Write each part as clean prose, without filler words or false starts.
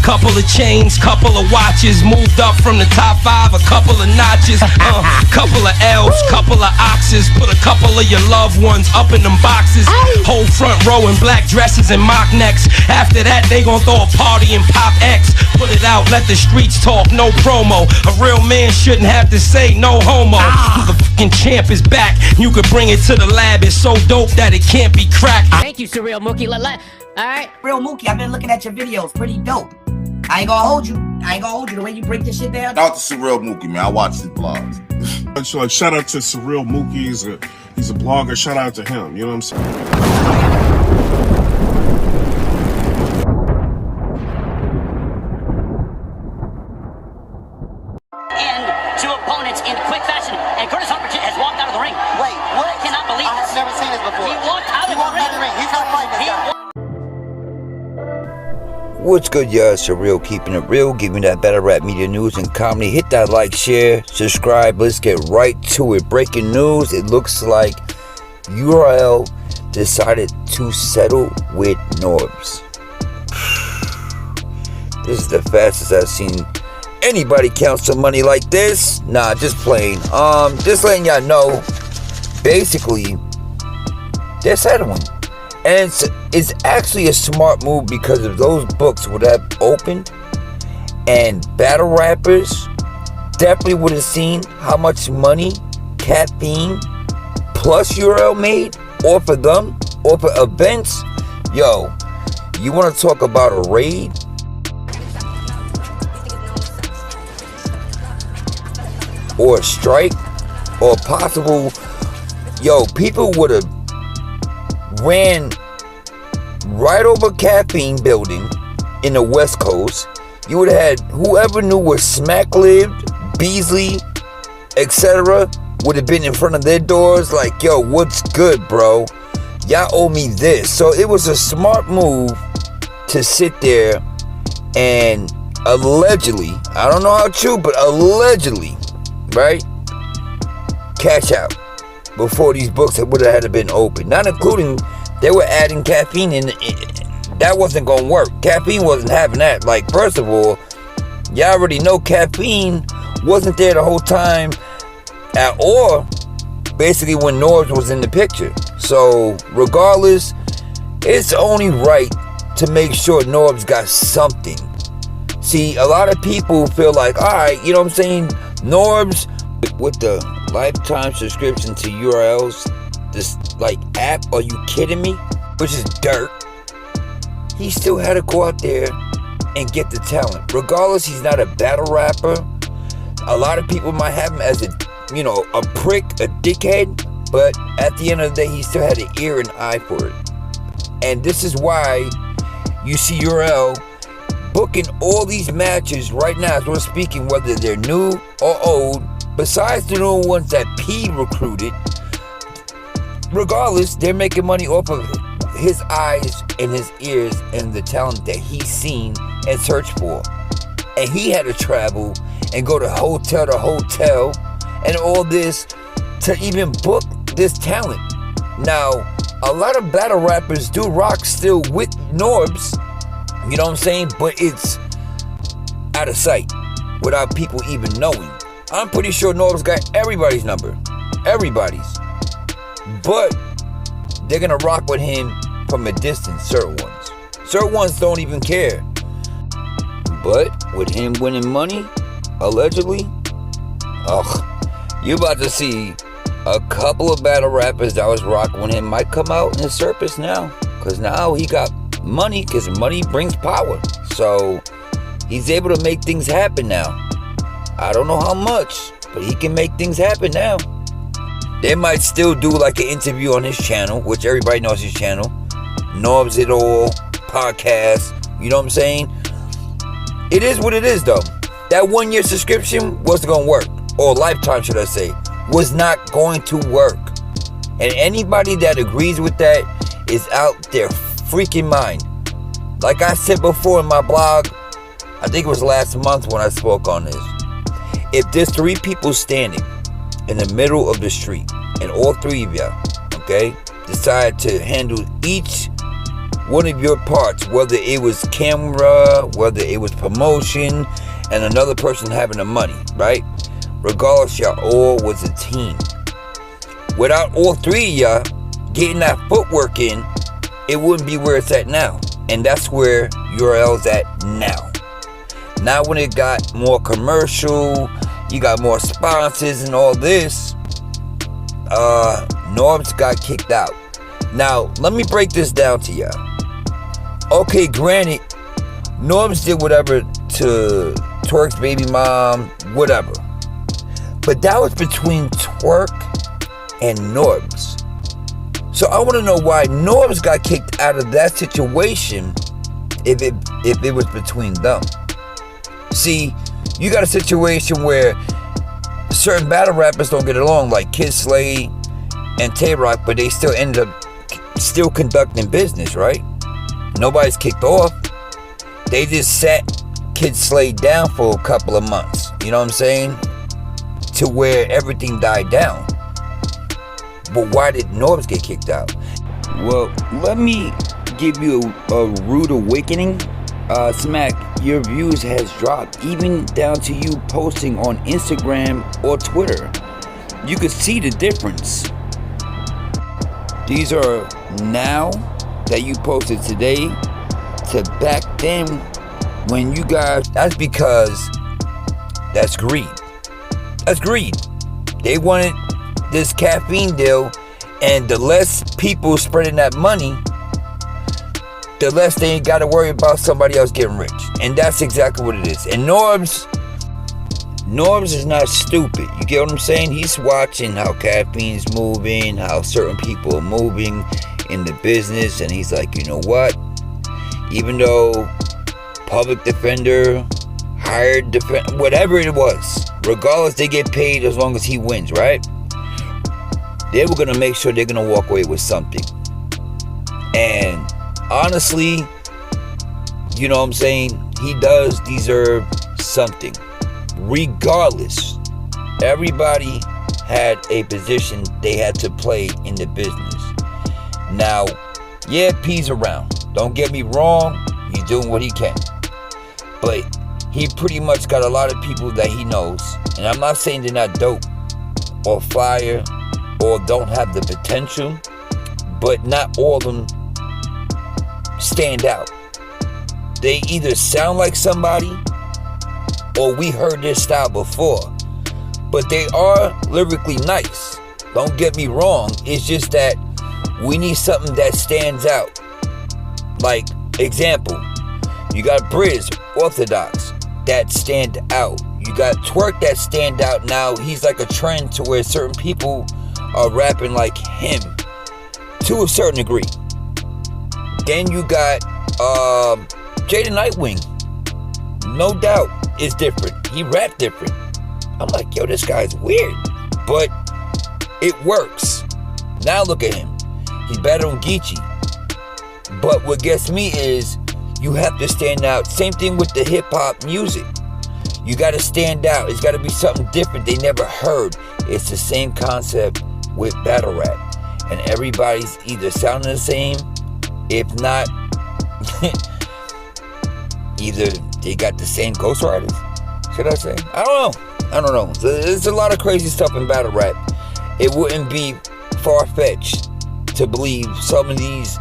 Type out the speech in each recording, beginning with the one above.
Couple of chains, couple of watches. Moved up from the top 5, a couple of notches. Couple of L's, couple of oxes. Put a couple of your loved ones up in them boxes. Whole front row in black dresses and mock necks. After that, they gon' throw a party and pop X. Put it out, let the streets talk, no promo. A real man shouldn't have to say no homo. The fucking champ is back. You could bring it to the lab. It's so dope that it can't be cracked. Thank you, SURREALMOOKie. Alright. SURREALMOOKie, I've been looking at your videos. Pretty dope. I ain't gonna hold you. The way you break this shit down. Shout out to SURREALMOOKie, man. I watch his vlogs. So, like, shout out to SURREALMOOKie. He's a blogger. Shout out to him. You know what I'm saying? And two opponents in quick fashion. And Curtis Humberton has walked out of the ring. Wait, what? I cannot believe I this. have never seen this before. He walked out of the ring. He's not fighting this guy. What's good, y'all? Surreal, keeping it real, giving that battle rap media news and comedy. Hit that like, share, subscribe. Let's get right to it. Breaking news. It looks like URL decided to settle with Norbes. This is the fastest I've seen anybody count some money like this. Nah, just playing. Just letting y'all know. Basically, they're settling. And it's actually a smart move because if those books would have opened and battle rappers definitely would have seen how much money Caffeine plus URL made off of them, off of events. Yo, you want to talk about a raid? Or a strike? Or a possible... Yo, people would have ran right over Caffeine building in the West Coast. You would have had whoever knew where Smack lived, Beasley, etc. would have been in front of their doors like, yo, what's good, bro? Y'all owe me this. So it was a smart move to sit there and allegedly, I don't know how true, but allegedly, right? CASHAPP before these books would have had to been open. Not including, they were adding caffeine in. That wasn't going to work. Caffeine wasn't having that. Like, first of all, y'all already know Caffeine wasn't there the whole time or basically when Norbes was in the picture. So regardless, it's only right to make sure Norbes got something. See, a lot of people feel like, alright, you know what I'm saying, Norbes with the lifetime subscription to URLs, this like app, are you kidding me? Which is dirt. He still had to go out there and get the talent. Regardless, he's not a battle rapper. A lot of people might have him as a prick, a dickhead, but at the end of the day, he still had an ear and eye for it. And this is why you see URL booking all these matches right now as we're speaking, whether they're new or old, besides the new ones that P recruited. Regardless, they're making money off of his eyes and his ears and the talent that he's seen and searched for. And he had to travel and go to hotel and all this to even book this talent. Now, a lot of battle rappers do rock still with Norbes, you know what I'm saying? But it's out of sight without people even knowing. I'm pretty sure Norbes got everybody's number. Everybody's. But they're gonna rock with him from a distance, certain ones. Certain ones don't even care. But with him winning money, allegedly, you about to see a couple of battle rappers that was rocking with him might come out in the surface now. Because now he got money, because money brings power. So he's able to make things happen now. I don't know how much, but he can make things happen now. They might still do like an interview on his channel, which everybody knows his channel. Norbes It All podcast. You know what I'm saying? It is what it is, though. That 1 year subscription wasn't going to work. Or lifetime, should I say. Was not going to work. And anybody that agrees with that is out their freaking mind. Like I said before in my blog, I think it was last month when I spoke on this. If there's 3 people standing in the middle of the street, and all 3 of y'all, okay, decide to handle each one of your parts, whether it was camera, whether it was promotion, and another person having the money, right? Regardless, y'all all was a team. Without all three of y'all getting that footwork in, it wouldn't be where it's at now. And that's where URL's at now. Now when it got more commercial, you got more sponsors and all this, Norbes got kicked out. Now, let me break this down to y'all. Okay, granted, Norbes did whatever to Twerk's baby mom, whatever. But that was between Twerk and Norbes. So I want to know why Norbes got kicked out of that situation if it was between them. See, you got a situation where certain battle rappers don't get along, like Kid Slade and Tay-Rock, but they still end up still conducting business, right? Nobody's kicked off. They just sat Kid Slade down for a couple of months, you know what I'm saying? To where everything died down. But why did Norbes get kicked out? Well, let me give you a rude awakening. Smack, your views has dropped, even down to you posting on Instagram or Twitter. You could see the difference. These are now that you posted today to back then when you guys, that's because that's greed. That's greed. They wanted this caffeine deal, and the less people spreading that money, the less they ain't got to worry about somebody else getting rich. And that's exactly what it is. And Norbes is not stupid. You get what I'm saying? He's watching how caffeine's moving, how certain people are moving in the business, and he's like, you know what? Even though public defender, hired defender, whatever it was, regardless, they get paid as long as he wins, right? They were going to make sure they're going to walk away with something. And honestly, you know what I'm saying? He does deserve something. Regardless, everybody had a position they had to play in the business. Now, yeah, P's around. Don't get me wrong. He's doing what he can. But he pretty much got a lot of people that he knows. And I'm not saying they're not dope or fire or don't have the potential, but not all of them stand out. They either sound like somebody or we heard their style before, but they are lyrically nice. Don't get me wrong. It's just that we need something that stands out. Like, example, you got Briz, Orthodox, that stand out. You got Twerk that stand out now. He's like a trend to where certain people are rapping like him to a certain degree. Then you got Jada Nightwing. No doubt is different. He rap different. I'm like, yo, this guy's weird, but it works. Now look at him. He's better on Geechee. But what gets me is you have to stand out. Same thing with the hip hop music. You got to stand out. It's got to be something different they never heard. It's the same concept with battle rap. And everybody's either sounding the same, if not, either they got the same ghostwriters, should I say? I don't know. There's a lot of crazy stuff in battle rap. It wouldn't be far-fetched to believe some of these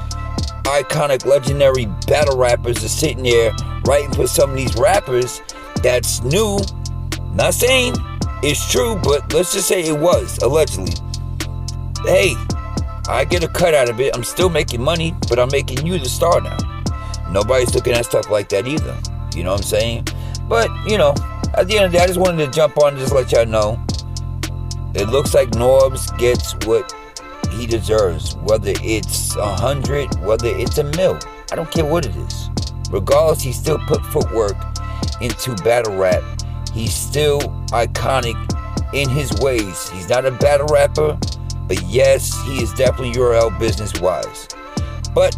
iconic, legendary battle rappers are sitting there writing for some of these rappers that's new. Not saying it's true, but let's just say it was, allegedly. Hey, I get a cut out of it. I'm still making money, but I'm making you the star now. Nobody's looking at stuff like that either. You know what I'm saying? But, you know, at the end of the day, I just wanted to jump on and just let y'all know. It looks like Norbes gets what he deserves. Whether it's 100, whether it's a mil. I don't care what it is. Regardless, he still put footwork into battle rap. He's still iconic in his ways. He's not a battle rapper, but yes, he is definitely URL business-wise. But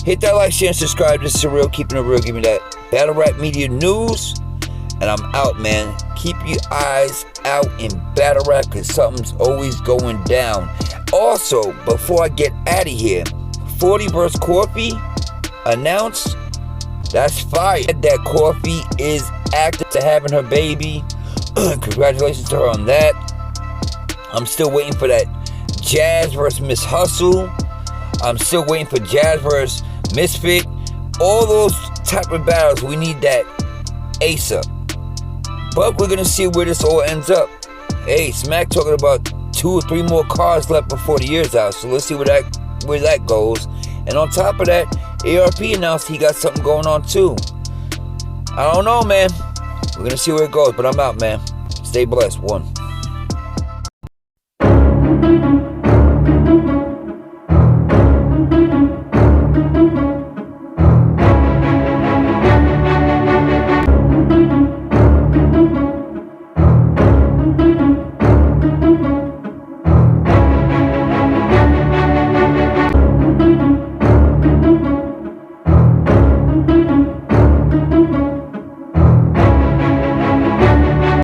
hit that like, share, and subscribe. This is Surreal, keeping it real. Give me that battle rap media news. And I'm out, man. Keep your eyes out in battle rap because something's always going down. Also, before I get out of here, 40 vs. Coffee, announced. That's fire. That Coffee is active to having her baby. Congratulations to her on that. I'm still waiting for that Jazz versus Miss Hustle. I'm still waiting for Jazz versus Misfit. All those type of battles, we need that ASAP. But we're gonna see where this all ends up. Hey, Smack talking about 2 or 3 more cards left before the year's out, so let's see where that goes. And on top of that, ARP announced he got something going on too. I don't know, man. We're gonna see where it goes, but I'm out, man. Stay blessed. 1.